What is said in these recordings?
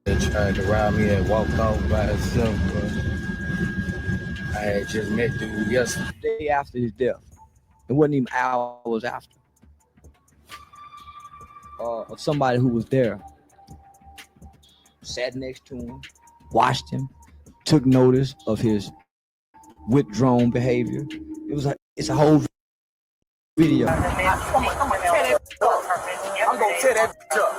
Tried to rob me and walked off by himself, bro. I had just met dude yesterday after his death. It wasn't even hours after. Of somebody who was there, sat next to him, watched him, took notice of his withdrawn behavior. It's a whole video. I'm gonna tear that up.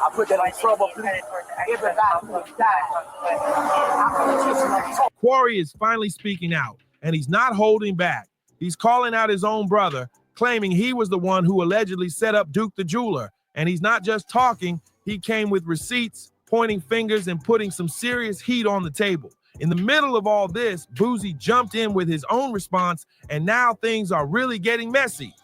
I put that in trouble. TAQUARI is finally speaking out, and he's not holding back. He's calling out his own brother, claiming he was the one who allegedly set up Duke the jeweler. And he's not just talking, he came with receipts, pointing fingers, and putting some serious heat on the table. In the middle of all this, Boosie jumped in with his own response, and now things are really getting messy.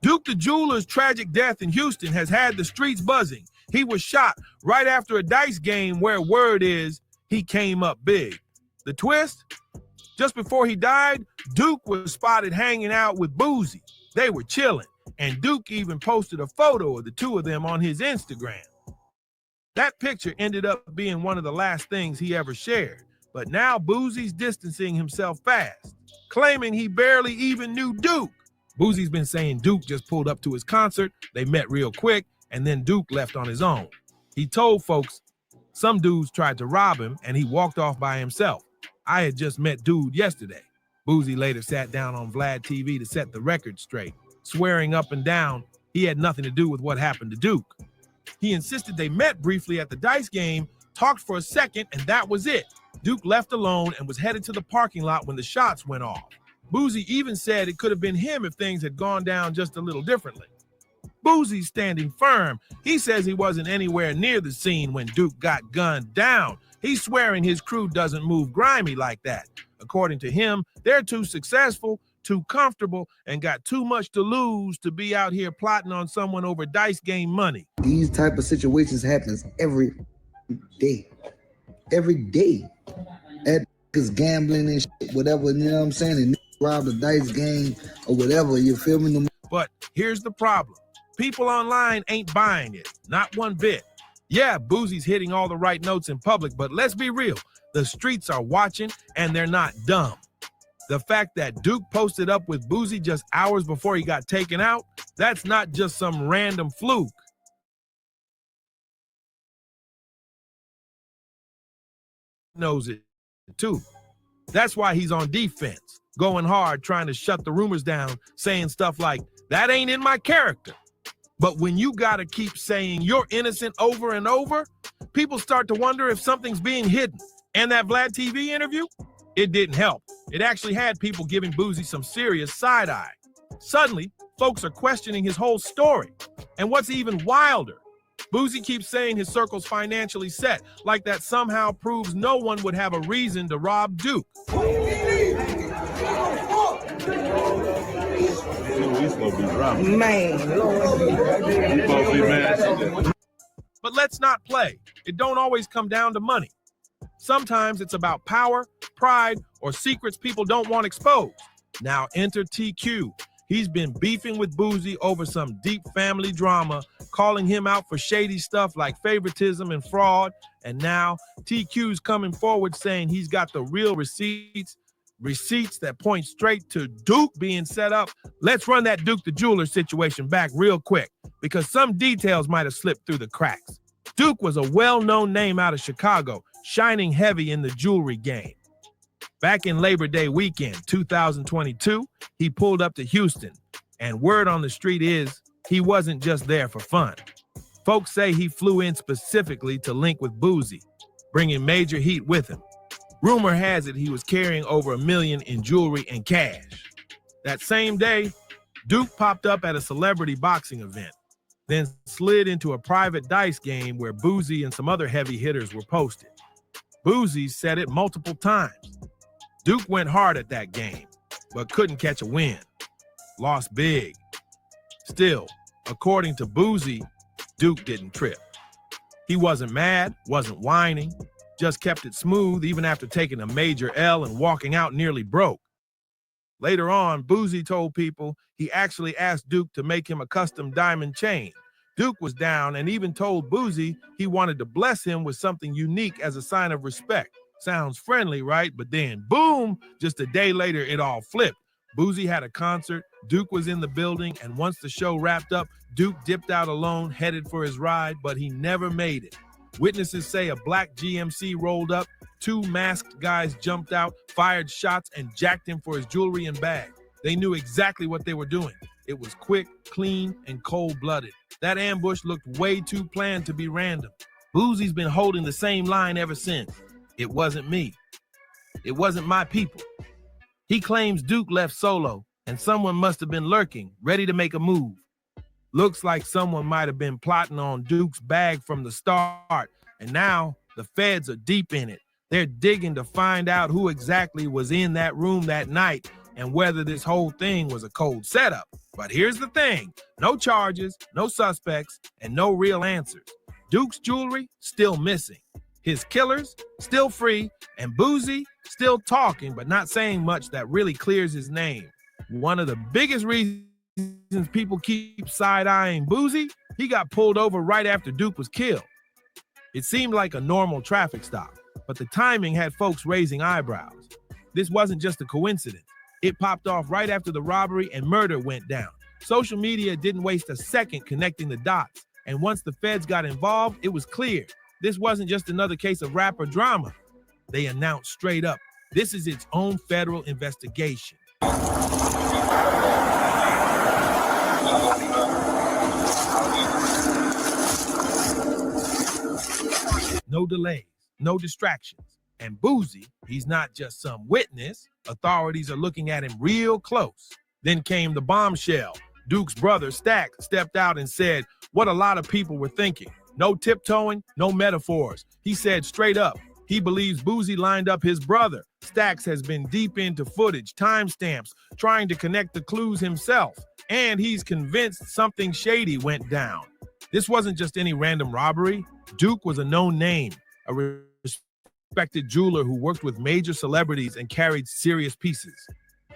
Duke the jeweler's tragic death in Houston has had the streets buzzing. He was shot right after a dice game where word is he came up big. The twist? Just before he died, Duke was spotted hanging out with Boosie. They were chilling, and Duke even posted a photo of the two of them on his Instagram. That picture ended up being one of the last things he ever shared, but now Boosie's distancing himself fast, claiming he barely even knew Duke. Boosie's been saying Duke just pulled up to his concert, they met real quick, and then Duke left on his own. He told folks some dudes tried to rob him, and he walked off by himself. I had just met dude yesterday. Boosie later sat down on Vlad TV to set the record straight, swearing up and down he had nothing to do with what happened to Duke. He insisted they met briefly at the dice game, talked for a second, and that was it. Duke left alone and was headed to the parking lot when the shots went off. Boosie even said it could have been him if things had gone down just a little differently. Boosie's standing firm. He says he wasn't anywhere near the scene when Duke got gunned down. He's swearing his crew doesn't move grimy like that. According to him, they're too successful, too comfortable, and got too much to lose to be out here plotting on someone over dice game money. These type of situations happens every day. Every day. At gambling and shit, whatever, you know what I'm saying? And rob the dice game or whatever, you feel me? But here's the problem. People online ain't buying it, not one bit. Yeah, Boosie's hitting all the right notes in public, but let's be real. The streets are watching, and they're not dumb. The fact that Duke posted up with Boosie just hours before he got taken out, that's not just some random fluke. Knows it too. That's why he's on defense, going hard, trying to shut the rumors down, saying stuff like, that ain't in my character. But when you gotta keep saying you're innocent over and over, people start to wonder if something's being hidden. And that Vlad TV interview, it didn't help. It actually had people giving Boosie some serious side-eye. Suddenly, folks are questioning his whole story. And what's even wilder, Boosie keeps saying his circle's financially set, like that somehow proves no one would have a reason to rob Duke. But let's not play. It don't always come down to money. Sometimes it's about power, pride, or secrets people don't want exposed. Now enter TQ. He's been beefing with Boosie over some deep family drama, calling him out for shady stuff like favoritism and fraud. And now TQ's coming forward saying he's got the real receipts that point straight to Duke being set up. Let's run that Duke the jeweler situation back real quick, because some details might have slipped through the cracks. Duke was a well-known name out of Chicago, shining heavy in the jewelry game. Back in Labor Day weekend, 2022, he pulled up to Houston, and word on the street is he wasn't just there for fun. Folks say he flew in specifically to link with Boosie, bringing major heat with him. Rumor has it he was carrying over $1 million in jewelry and cash. That same day, Duke popped up at a celebrity boxing event, then slid into a private dice game where Boosie and some other heavy hitters were posted. Boosie said it multiple times. Duke went hard at that game, but couldn't catch a win. Lost big. Still, according to Boosie, Duke didn't trip. He wasn't mad, wasn't whining, just kept it smooth even after taking a major L and walking out nearly broke. Later on, Boosie told people he actually asked Duke to make him a custom diamond chain. Duke was down and even told Boosie he wanted to bless him with something unique as a sign of respect. Sounds friendly, right? But then, boom, just a day later, it all flipped. Boosie had a concert, Duke was in the building, and once the show wrapped up, Duke dipped out alone, headed for his ride, but he never made it. Witnesses say a black GMC rolled up, 2 masked guys jumped out, fired shots, and jacked him for his jewelry and bag. They knew exactly what they were doing. It was quick, clean, and cold-blooded. That ambush looked way too planned to be random. Boosie's been holding the same line ever since. It wasn't me. It wasn't my people. He claims Duke left solo, and someone must have been lurking, ready to make a move. Looks like someone might have been plotting on Duke's bag from the start, and now the feds are deep in it. They're digging to find out who exactly was in that room that night and whether this whole thing was a cold setup. But here's the thing, no charges, no suspects, and no real answers. Duke's jewelry still missing. His killers still free, and Boosie still talking but not saying much that really clears his name. One of the biggest reasons people keep side-eyeing Boosie, he got pulled over right after Duke was killed. It seemed like a normal traffic stop, but the timing had folks raising eyebrows. This wasn't just a coincidence. It popped off right after the robbery and murder went down. Social media didn't waste a second connecting the dots, and once the feds got involved, it was clear. This wasn't just another case of rap or drama. They announced straight up, this is its own federal investigation. No delays, no distractions. And Boosie, he's not just some witness. Authorities are looking at him real close. Then came the bombshell. Duke's brother, Stack, stepped out and said what a lot of people were thinking. No tiptoeing, no metaphors. He said straight up, he believes Boosie lined up his brother. Stacks has been deep into footage, timestamps, trying to connect the clues himself. And he's convinced something shady went down. This wasn't just any random robbery. Duke was a known name, a respected jeweler who worked with major celebrities and carried serious pieces.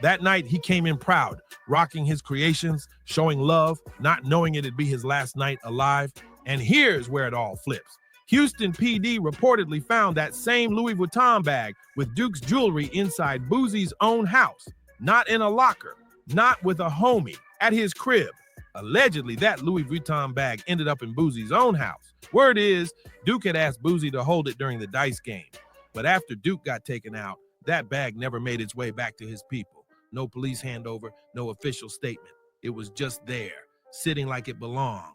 That night, he came in proud, rocking his creations, showing love, not knowing it'd be his last night alive. And here's where it all flips. Houston PD reportedly found that same Louis Vuitton bag with Duke's jewelry inside Boosie's own house, not in a locker, not with a homie, at his crib. Allegedly, that Louis Vuitton bag ended up in Boosie's own house. Word is, Duke had asked Boosie to hold it during the dice game. But after Duke got taken out, that bag never made its way back to his people. No police handover, no official statement. It was just there, sitting like it belonged.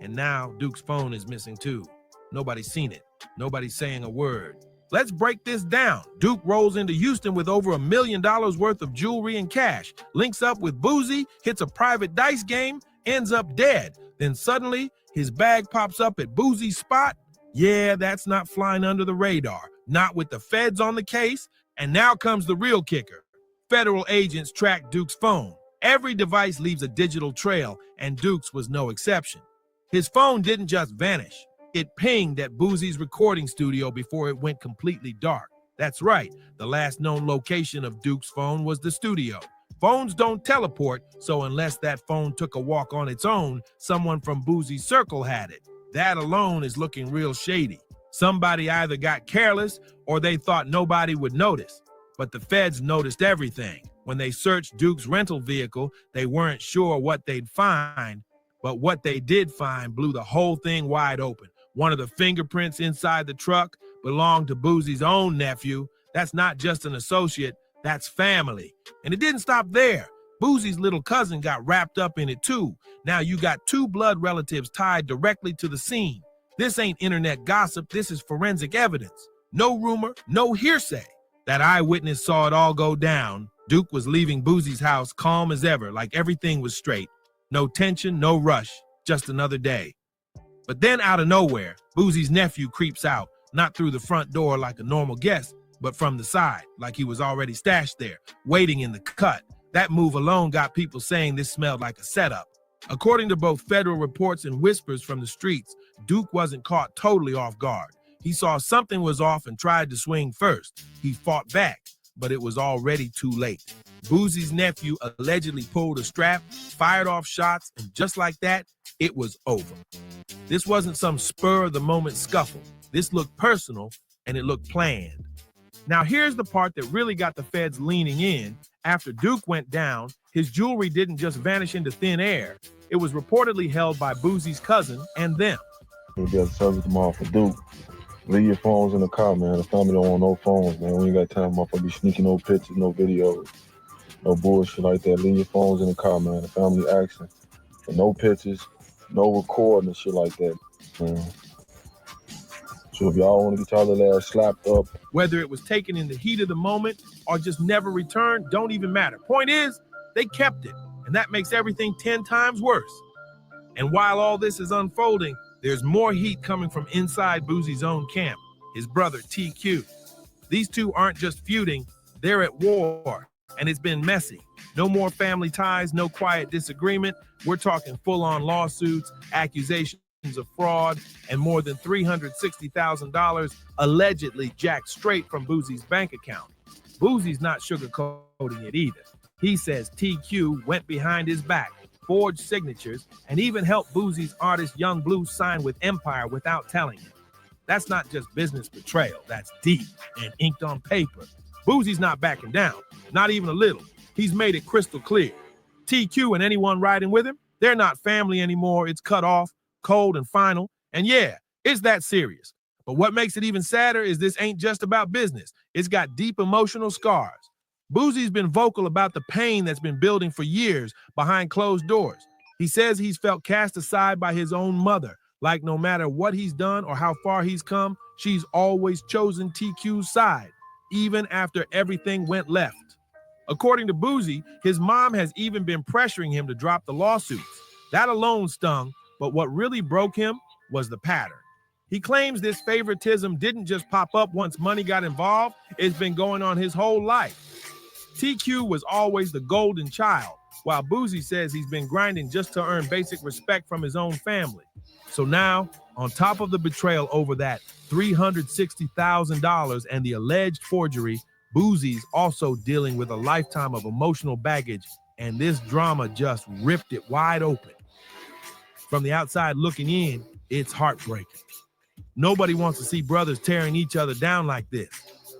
And now Duke's phone is missing too. Nobody's seen it. Nobody's saying a word. Let's break this down. Duke rolls into Houston with over $1 million worth of jewelry and cash, links up with Boosie, hits a private dice game, ends up dead. Then suddenly, his bag pops up at Boosie's spot. Yeah, that's not flying under the radar. Not with the feds on the case. And now comes the real kicker. Federal agents track Duke's phone. Every device leaves a digital trail, and Duke's was no exception. His phone didn't just vanish. It pinged at Boosie's recording studio before it went completely dark. That's right, the last known location of Duke's phone was the studio. Phones don't teleport, so unless that phone took a walk on its own, someone from Boosie's circle had it. That alone is looking real shady. Somebody either got careless or they thought nobody would notice. But the feds noticed everything. When they searched Duke's rental vehicle, they weren't sure what they'd find, but what they did find blew the whole thing wide open. One of the fingerprints inside the truck belonged to Boosie's own nephew. That's not just an associate, that's family. And it didn't stop there. Boosie's little cousin got wrapped up in it too. Now you got 2 blood relatives tied directly to the scene. This ain't internet gossip, this is forensic evidence. No rumor, no hearsay. That eyewitness saw it all go down. Duke was leaving Boosie's house calm as ever, like everything was straight. No tension, no rush, just another day. But then out of nowhere, Boosie's nephew creeps out, not through the front door like a normal guest, but from the side, like he was already stashed there, waiting in the cut. That move alone got people saying this smelled like a setup. According to both federal reports and whispers from the streets, Duke wasn't caught totally off guard. He saw something was off and tried to swing first. He fought back. but it was already too late. Boosie's nephew allegedly pulled a strap, fired off shots, and just like that, it was over. This wasn't some spur-of-the-moment scuffle. This looked personal, and it looked planned. Now, here's the part that really got the feds leaning in. After Duke went down, his jewelry didn't just vanish into thin air. It was reportedly held by Boosie's cousin and them. We got to service them all for Duke. Leave your phones in the car, man. The family don't want no phones, man. We ain't got time, motherfucker, be sneaking no pictures, no videos, no bullshit like that. Leave your phones in the car, man. The family asking for no pictures, no recording and shit like that, man. So if y'all want to get y'all little ass slapped up. Whether it was taken in the heat of the moment or just never returned, don't even matter. Point is, they kept it, and that makes everything 10 times worse. And while all this is unfolding, there's more heat coming from inside Boosie's own camp, his brother TQ. These two aren't just feuding, they're at war, and it's been messy. No more family ties, no quiet disagreement. We're talking full-on lawsuits, accusations of fraud, and more than $360,000 allegedly jacked straight from Boosie's bank account. Boosie's not sugarcoating it either. He says TQ went behind his back, forged signatures, and even helped Boosie's artist Young Blue sign with Empire without telling him. That's not just business betrayal, that's deep and inked on paper. Boosie's not backing down, not even a little. He's made it crystal clear. TQ and anyone riding with him, they're not family anymore. It's cut off, cold and final. And yeah, it's that serious. But what makes it even sadder is this ain't just about business. It's got deep emotional scars. Boosie's been vocal about the pain that's been building for years behind closed doors. He says he's felt cast aside by his own mother, like no matter what he's done or how far he's come, she's always chosen TQ's side, even after everything went left. According to Boosie, his mom has even been pressuring him to drop the lawsuits. That alone stung, but what really broke him was the pattern. He claims this favoritism didn't just pop up once money got involved, it's been going on his whole life. TQ was always the golden child, while Boosie says he's been grinding just to earn basic respect from his own family. So now, on top of the betrayal over that $360,000 and the alleged forgery, Boosie's also dealing with a lifetime of emotional baggage, and this drama just ripped it wide open. From the outside looking in, it's heartbreaking. Nobody wants to see brothers tearing each other down like this,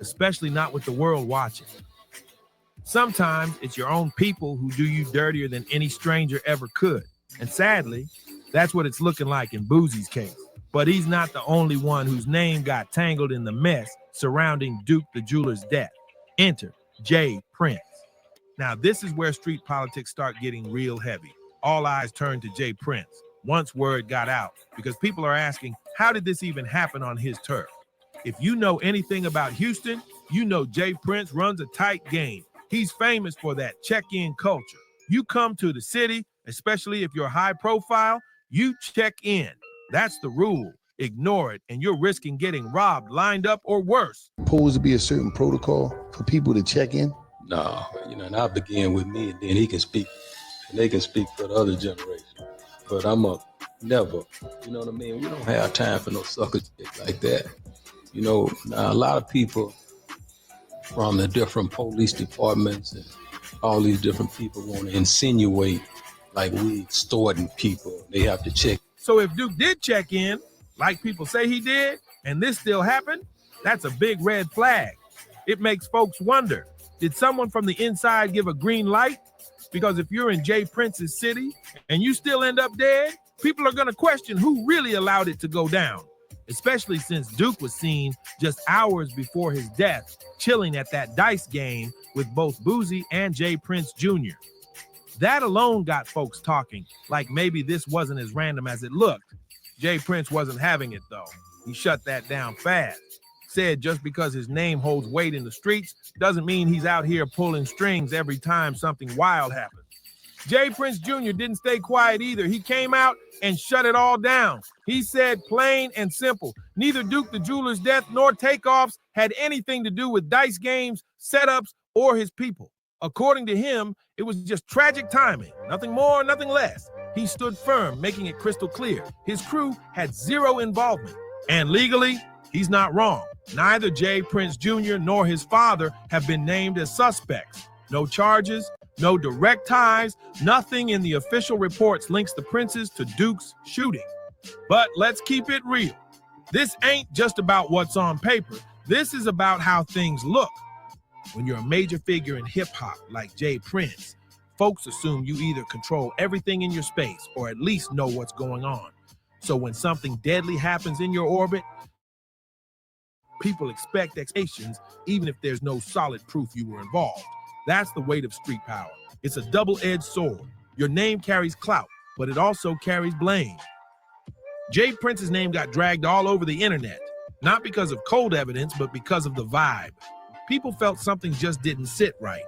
especially not with the world watching. Sometimes it's your own people who do you dirtier than any stranger ever could. And sadly, that's what it's looking like in Boosie's case. But he's not the only one whose name got tangled in the mess surrounding Duke the Jeweler's death. Enter J. Prince. Now, this is where street politics start getting real heavy. All eyes turn to J. Prince once word got out, because people are asking, how did this even happen on his turf? If you know anything about Houston, you know J. Prince runs a tight game. He's famous for that check-in culture. You come to the city, especially if you're high profile, you check in. That's the rule. Ignore it, and you're risking getting robbed, lined up, or worse. Supposed to be a certain protocol for people to check in? No, and I begin with me, and then he can speak, and they can speak for the other generation. But I'm a never, you know what I mean? We don't have time for no sucker shit like that. You know, now a lot of people from the different police departments and all these different people want to insinuate like we extorting people. They have to check. So if Duke did check in, like people say he did, and this still happened, that's a big red flag. It makes folks wonder, did someone from the inside give a green light? Because if you're in J. Prince's city and you still end up dead, people are going to question who really allowed it to go down, especially since Duke was seen just hours before his death, chilling at that dice game with both Boosie and J. Prince Jr. That alone got folks talking, like maybe this wasn't as random as it looked. J. Prince wasn't having it, though. He shut that down fast. Said just because his name holds weight in the streets doesn't mean he's out here pulling strings every time something wild happens. J. Prince Jr. didn't stay quiet either. He came out and shut it all down. He said plain and simple, neither Duke the Jeweler's death nor takeoffs had anything to do with dice games, setups, or his people. According to him, it was just tragic timing, nothing more, nothing less. He stood firm, making it crystal clear. His crew had zero involvement. And legally, he's not wrong. Neither Jay Prince Jr. nor his father have been named as suspects. No charges, no direct ties, nothing in the official reports links the Princes to Duke's shooting. But let's keep it real. This ain't just about what's on paper. This is about how things look. When you're a major figure in hip-hop like Jay Prince, folks assume you either control everything in your space or at least know what's going on. So when something deadly happens in your orbit, people expect expectations even if there's no solid proof you were involved. That's the weight of street power. It's a double-edged sword. Your name carries clout, but it also carries blame. Jay Prince's name got dragged all over the internet, not because of cold evidence, but because of the vibe. People felt something just didn't sit right.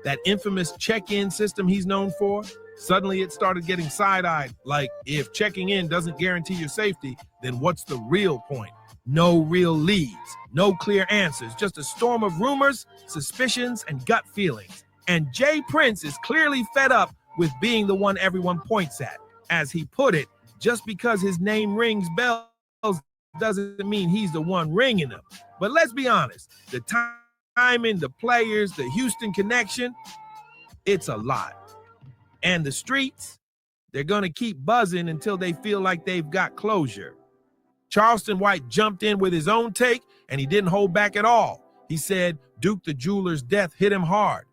That infamous check-in system he's known for, suddenly it started getting side-eyed, like if checking in doesn't guarantee your safety, then what's the real point? No real leads, no clear answers, just a storm of rumors, suspicions, and gut feelings. And Jay Prince is clearly fed up with being the one everyone points at. As he put it, just because his name rings bells doesn't mean he's the one ringing them. But let's be honest, the timing, the players, the Houston connection, it's a lot. And the streets, they're gonna keep buzzing until they feel like they've got closure. Charleston White jumped in with his own take, and he didn't hold back at all. He said Duke the Jeweler's death hit him hard.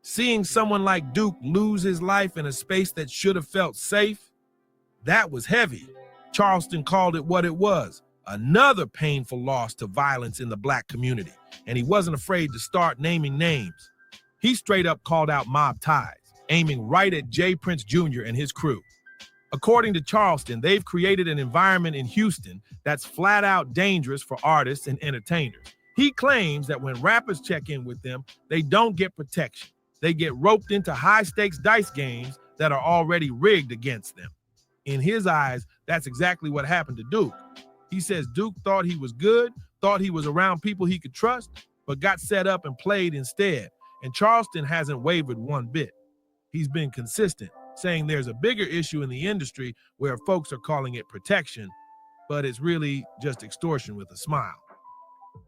Seeing someone like Duke lose his life in a space that should have felt safe, that was heavy. Charleston called it what it was, another painful loss to violence in the Black community, and he wasn't afraid to start naming names. He straight up called out mob ties, aiming right at Jay Prince Jr. and his crew. According to Charleston, they've created an environment in Houston that's flat out dangerous for artists and entertainers. He claims that when rappers check in with them, they don't get protection. They get roped into high-stakes dice games that are already rigged against them. In his eyes, that's exactly what happened to Duke. He says Duke thought he was good, thought he was around people he could trust, but got set up and played instead. And Charleston hasn't wavered one bit. He's been consistent, saying there's a bigger issue in the industry where folks are calling it protection, but it's really just extortion with a smile.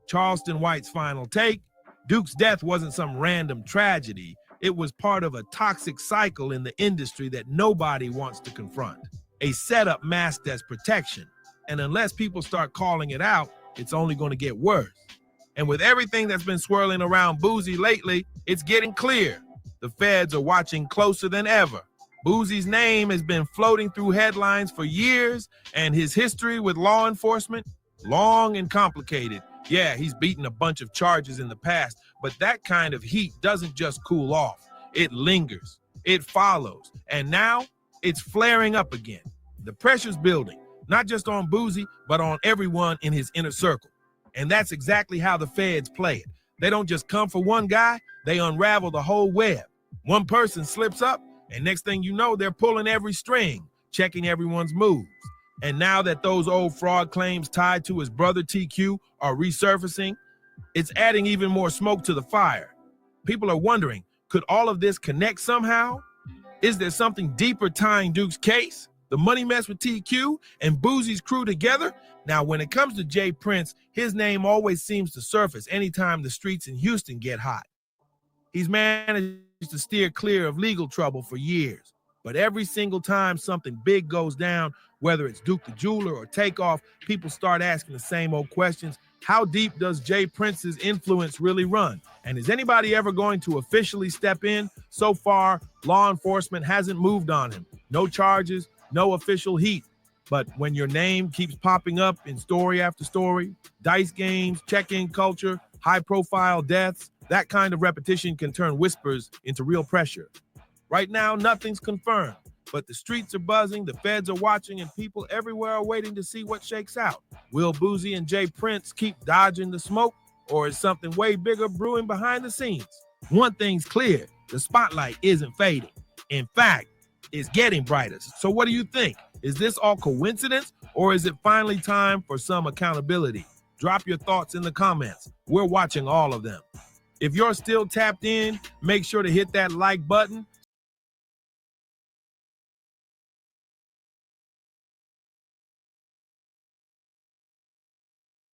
Charleston White's final take: Duke's death wasn't some random tragedy. It was part of a toxic cycle in the industry that nobody wants to confront. A setup masked as protection. And unless people start calling it out, it's only going to get worse. And with everything that's been swirling around Boosie lately, it's getting clear. The feds are watching closer than ever. Boosie's name has been floating through headlines for years, and his history with law enforcement, long and complicated. Yeah, he's beaten a bunch of charges in the past, but that kind of heat doesn't just cool off. It lingers, it follows, and now it's flaring up again. The pressure's building, not just on Boosie, but on everyone in his inner circle. And that's exactly how the feds play it. They don't just come for one guy, they unravel the whole web. One person slips up, and next thing you know, they're pulling every string, checking everyone's moves. And now that those old fraud claims tied to his brother TQ are resurfacing, it's adding even more smoke to the fire. People are wondering, could all of this connect somehow? Is there something deeper tying Duke's case, the money mess with TQ, and Boosie's crew together? Now, when it comes to Jay Prince, his name always seems to surface anytime the streets in Houston get hot. He's managed to steer clear of legal trouble for years. But every single time something big goes down, whether it's Duke the Jeweler or Takeoff, people start asking the same old questions. How deep does Jay Prince's influence really run? And is anybody ever going to officially step in? So far, law enforcement hasn't moved on him. No charges, no official heat. But when your name keeps popping up in story after story, dice games, check-in culture, high-profile deaths, that kind of repetition can turn whispers into real pressure. Right now, nothing's confirmed, but the streets are buzzing, the feds are watching, and people everywhere are waiting to see what shakes out. Will Boosie and Jay Prince keep dodging the smoke, or is something way bigger brewing behind the scenes? One thing's clear, the spotlight isn't fading. In fact, it's getting brighter. So what do you think? Is this all coincidence, or is it finally time for some accountability? Drop your thoughts in the comments. We're watching all of them. If you're still tapped in, make sure to hit that like button